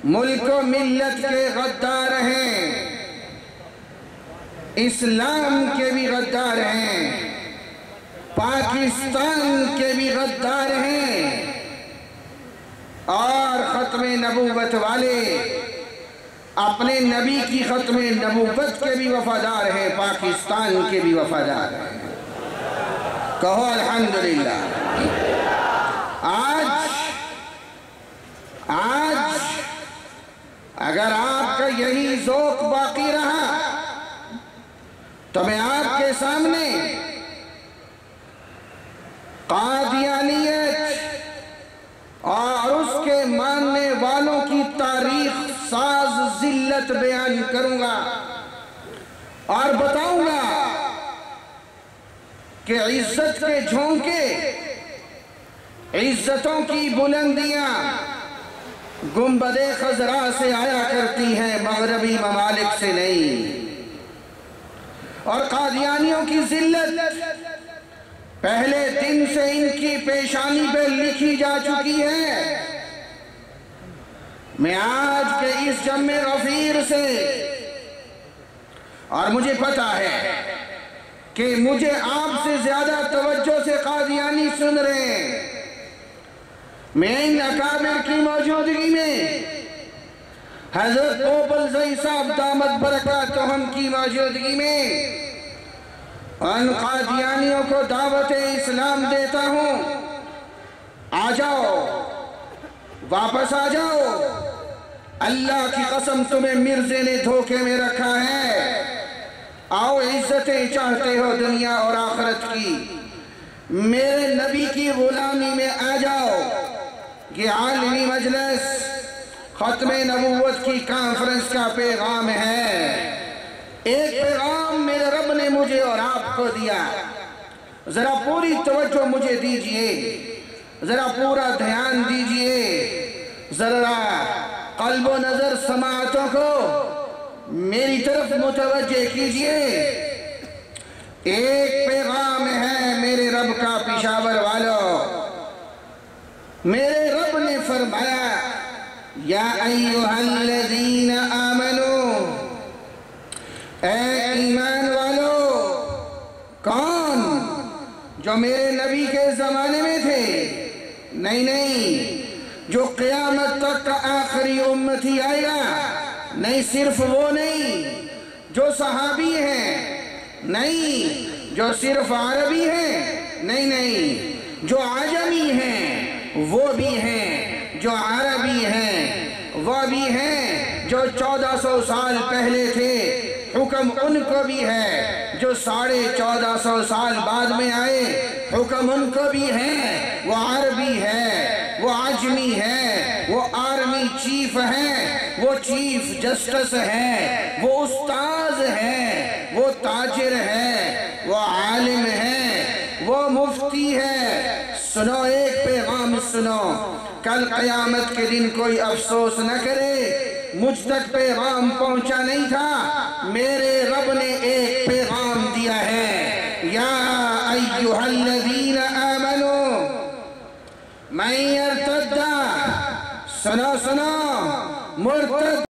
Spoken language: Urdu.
ملک و ملت کے غدار ہیں، اسلام کے بھی غدار ہیں، پاکستان کے بھی غدار ہیں، اور ختم نبوت والے اپنے نبی کی ختم نبوت کے بھی وفادار ہیں، پاکستان کے بھی وفادار ہیں۔ کہو الحمدللہ۔ آج اگر آپ کا یہی ذوق باقی رہا تو میں آپ کے سامنے قادیانیت اور اس کے ماننے والوں کی تاریخ ساز ذلت بیان کروں گا اور بتاؤں گا کہ عزت کے جھونکے، عزتوں کی بلندیاں گنبد خضرا سے آیا کرتی ہیں، مغربی ممالک سے نہیں۔ اور قادیانیوں کی ذلت پہلے دن سے ان کی پیشانی پہ لکھی جا چکی ہے۔ میں آج کے اس جمع غفیر سے، اور مجھے پتا ہے کہ مجھے آپ سے زیادہ توجہ سے قادیانی سن رہے ہیں، میں ان اکابر کی موجودگی میں، حضرت پوپلزئی صاحب دامت برکاتہم کی موجودگی میں ان قادیانیوں کو دعوت اسلام دیتا ہوں۔ آ جاؤ، واپس آ جاؤ، اللہ کی قسم تمہیں مرزے نے دھوکے میں رکھا ہے۔ آؤ، عزتیں چاہتے ہو دنیا اور آخرت کی، میرے نبی کی غلامی میں آ جاؤ۔ یہ عالمی مجلس ختم نبوت کی کانفرنس کا پیغام ہے۔ ایک پیغام میرے رب نے مجھے اور آپ کو دیا، ذرا پوری توجہ مجھے دیجئے، ذرا پورا دھیان دیجئے، ذرا قلب و نظر سماعتوں کو میری طرف متوجہ کیجئے۔ ایک پیغام ہے میرے رب کا پشاور والو۔ میرے رب نے فرمایا، یا ایہا الذین آمنو، اے ایمان والو۔ کون؟ جو میرے نبی کے زمانے میں تھے؟ نہیں، جو قیامت تک کا آخری امتی آئے گا۔ نہیں، صرف وہ نہیں جو صحابی ہیں، نہیں جو صرف عربی ہیں، نہیں جو عجمی ہیں وہ بھی ہیں، جو عربی ہیں وہ بھی ہیں، جو 1400 سال پہلے تھے حکم ان کو بھی ہے، جو 1450 سال بعد میں آئے حکم ان کو بھی ہے۔ وہ عربی ہے، وہ عجمی ہے، وہ آرمی چیف ہے، وہ چیف جسٹس ہے، وہ استاذ ہے، وہ تاجر ہے، وہ عالم ہے، وہ مفتی ہے۔ سنو، ایک پیغام سنو، کل قیامت کے دن کوئی افسوس نہ کرے مجھ تک پیغام پہنچا نہیں تھا، میرے رب نے ایک پیغام دیا ہے، یا ایہا الذین آمنو من یرتد، سنو مرتد